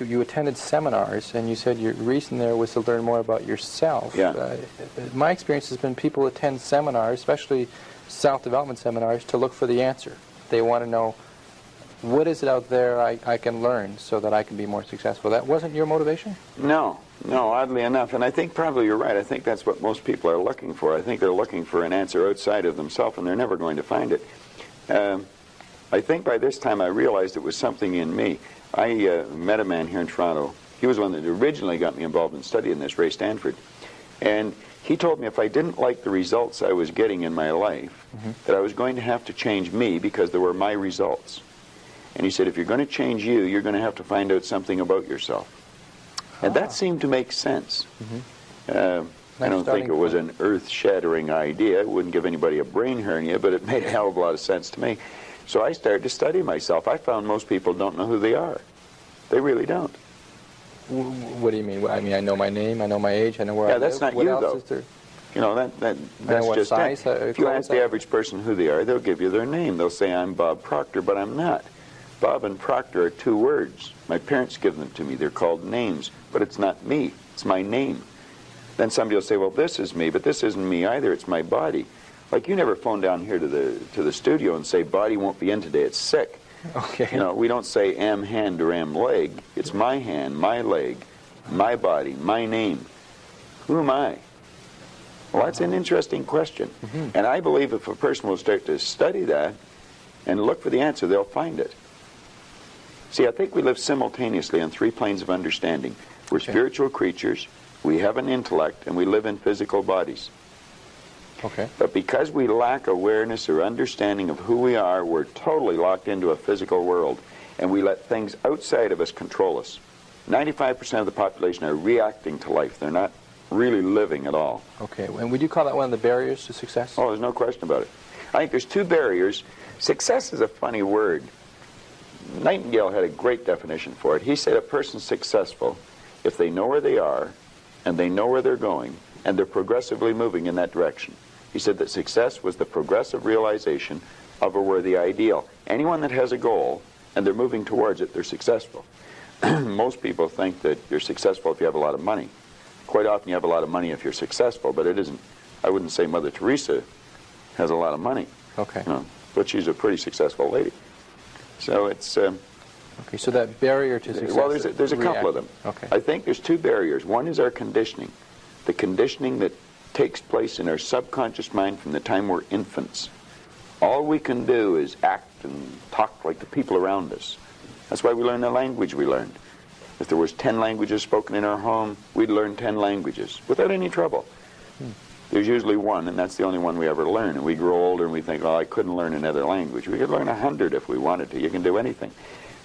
You attended seminars, and you said your reason there was to learn more about yourself. Yeah. My experience has been people attend seminars, especially self-development seminars, to look for the answer. They want to know, what is it out there I can learn so that I can be more successful? That wasn't your motivation? No, oddly enough, and I think probably you're right. I think that's what most people are looking for. I think they're looking for an answer outside of themselves, and they're never going to find it. I think by this time I realized it was something in me. I met a man here in Toronto. He was one that originally got me involved in studying this, Ray Stanford. And he told me if I didn't like the results I was getting in my life, that I was going to have to change me because they were my results. And he said, if you're going to change you, you're going to have to find out something about yourself. And that seemed to make sense. I don't think it was an earth-shattering idea. It wouldn't give anybody a brain hernia, but it made a hell of a lot of sense to me. So I started to study myself. I found most people don't know who they are. They really don't. What do you mean? I mean, I know my name, I know my age, I know where I live. Yeah, that's not what you, else though. Is there? You know, that's just size, it. If you ask the average person who they are, they'll give you their name. They'll say, I'm Bob Proctor, but I'm not. Bob and Proctor are two words. My parents give them to me. They're called names, but it's not me. It's my name. Then somebody will say, well, this is me, but this isn't me either. It's my body. Like, you never phone down here to the studio and say, body won't be in today, it's sick. Okay. You know, we don't say am hand or am leg. It's my hand, my leg, my body, my name. Who am I? Well, that's an interesting question. And I believe if a person will start to study that and look for the answer, they'll find it. See, I think we live simultaneously on three planes of understanding. We're spiritual creatures, we have an intellect, and we live in physical bodies. Okay. But because we lack awareness or understanding of who we are, we're totally locked into a physical world, and we let things outside of us control us. 95% of the population are reacting to life. They're not really living at all. Okay, and would you call that one of the barriers to success? Oh, there's no question about it. I think there's two barriers. Success is a funny word. Nightingale had a great definition for it. He said a person's successful if they know where they are, and they know where they're going, and they're progressively moving in that direction. He said that success was the progressive realization of a worthy ideal. Anyone that has a goal, and they're moving towards it, they're successful. Most people think that you're successful if you have a lot of money. Quite often you have a lot of money if you're successful, but it isn't. I wouldn't say Mother Teresa has a lot of money. Okay. You know, but she's a pretty successful lady. So it's... okay, so that barrier to success... Well, there's a couple of them. Okay. I think there's two barriers. One is our conditioning. The conditioning that takes place in our subconscious mind from the time we're infants. All we can do is act and talk like the people around us. That's why we learn the language we learned. If there was 10 languages spoken in our home, we'd learn 10 languages without any trouble. There's usually one, and that's the only one we ever learn. And we grow older and we think, oh, I couldn't learn another language. We could learn 100 if we wanted to. You can do anything.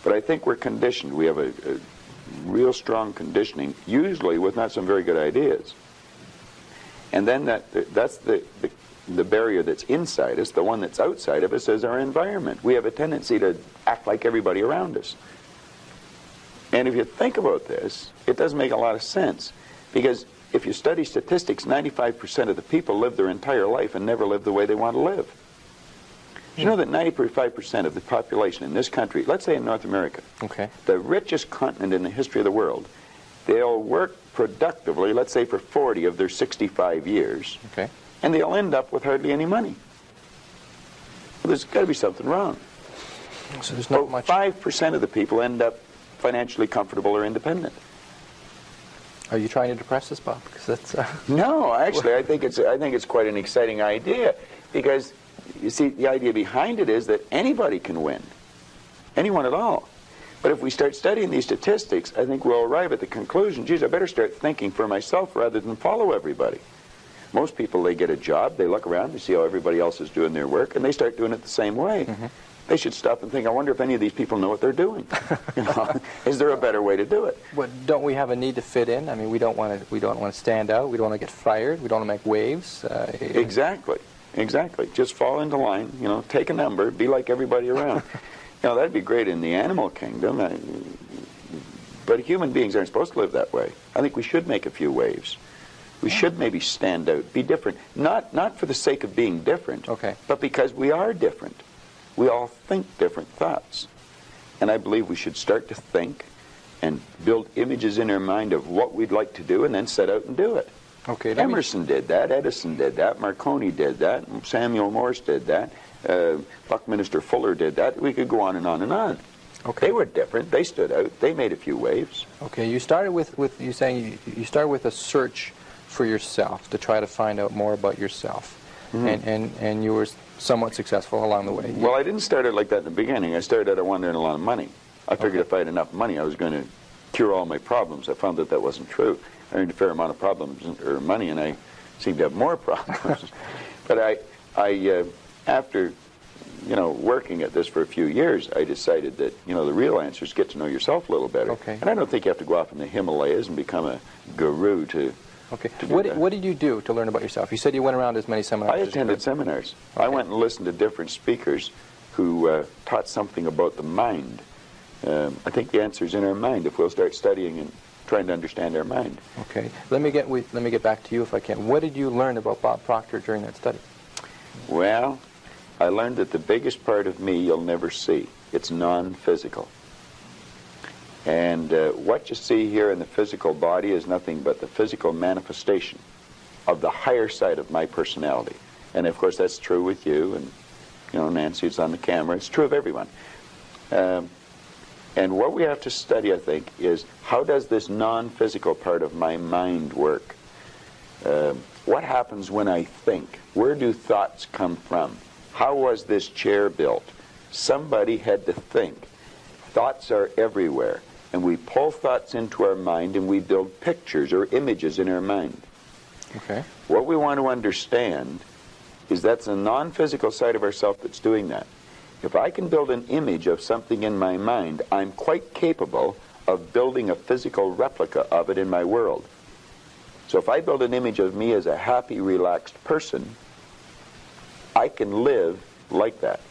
But I think we're conditioned. We have a real strong conditioning, usually with not some very good ideas. And then that's the barrier that's inside us. The one that's outside of us is our environment. We have a tendency to act like everybody around us. And if you think about this, it doesn't make a lot of sense. Because if you study statistics, 95% of the people live their entire life and never live the way they want to live. You know that 95% of the population in this country, let's say in North America, the richest continent in the history of the world, they'll work productively, let's say for 40 of their 65 years, and they'll end up with hardly any money. Well, there's got to be something wrong. So there's not much... 5% of the people end up financially comfortable or independent. Are you trying to depress us, Bob? Because that's No, actually, I think it's quite an exciting idea, because you see, the idea behind it is that anybody can win, anyone at all. But if we start studying these statistics, I think we'll arrive at the conclusion, geez, I better start thinking for myself rather than follow everybody. Most people, they get a job, they look around, they see how everybody else is doing their work, and they start doing it the same way. They should stop and think, I wonder if any of these people know what they're doing. You know, is there a better way to do it? But don't we have a need to fit in? I mean, we don't want to stand out. We don't want to get fired. We don't want to make waves. Exactly. Just fall into line. You know, take a number. Be like everybody around. You know, that'd be great in the animal kingdom. But human beings aren't supposed to live that way. I think we should make a few waves. We should maybe stand out, be different. Not for the sake of being different, but because we are different. We all think different thoughts. And I believe we should start to think and build images in our mind of what we'd like to do and then set out and do it. Okay. Emerson did that, Edison did that, Marconi did that, Samuel Morse did that, Buckminster Fuller did that. We could go on and on and on. Okay. They were different. They stood out. They made a few waves. Okay. You started with you saying you started with a search for yourself to try to find out more about yourself, and you were somewhat successful along the way. Well, I didn't start out like that in the beginning. I started out I wanted a lot of money. I figured if I had enough money, I was going to cure all my problems. I found that that wasn't true. I earned a fair amount of problems or money, and I seemed to have more problems. But I after working at this for a few years, I decided that the real answer is get to know yourself a little better. Okay. And I don't think you have to go off in the Himalayas and become a guru to. Okay. To do that. What did you do to learn about yourself? You said you went around as many seminars. I as you attended could. seminars. Okay. I went and listened to different speakers who taught something about the mind. I think the answer's in our mind if we'll start studying and trying to understand our mind. Okay. Let me get back to you if I can. What did you learn about Bob Proctor during that study? Well, I learned that the biggest part of me you'll never see. It's non-physical. And what you see here in the physical body is nothing but the physical manifestation of the higher side of my personality. And of course that's true with you, and Nancy is on the camera. It's true of everyone. And what we have to study, I think, is how does this non-physical part of my mind work? What happens when I think? Where do thoughts come from? How was this chair built? Somebody had to think. Thoughts are everywhere. And we pull thoughts into our mind and we build pictures or images in our mind. Okay. What we want to understand is that's a non-physical side of ourself that's doing that. If I can build an image of something in my mind, I'm quite capable of building a physical replica of it in my world. So if I build an image of me as a happy, relaxed person, I can live like that.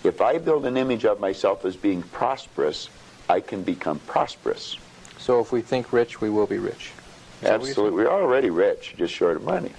If I build an image of myself as being prosperous, I can become prosperous. So if we think rich, we will be rich. Is that what you're saying? Absolutely. We're already rich, just short of money.